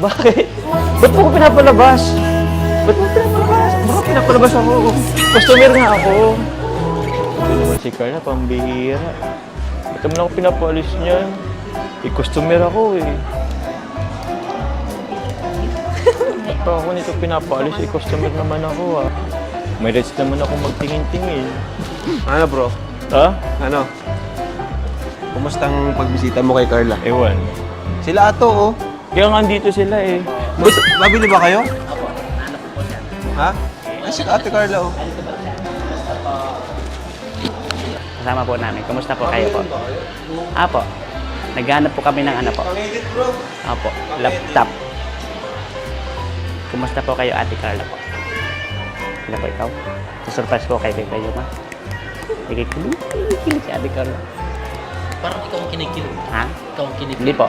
Bakit? Ba't mo ko pinapalabas? Ba't mo pinapalabas? Baka pinapalabas ako. Customer nga ako. Hindi naman si Carla, pambihira. Ba't naman ako pinapalis niyan? Customer ako eh. Ba't pa ako nito pinapalis? Customer naman ako ah. May rights naman ako magtingin-tingin. Ano bro? Ha? Ano? Kumusta ang pagbisita mo kay Carla? Ewan. Sila ato oh. Kaya nga andito sila eh. Babili ba kayo? Ha? Ay, si Ate Carla oh. Kasama po namin. Kumusta po kayo po? Apo. Naghanap po kami ng ano po. Pangidit bro. Apo. Laptop. Kumusta po kayo, Ate Carla po? Sila po ikaw? Surprise ko kayo ma. Nakikilig si Ate Carla. Parang ikaw ang kinikilig. Ha? Ikaw ang kinikilig. Hindi po.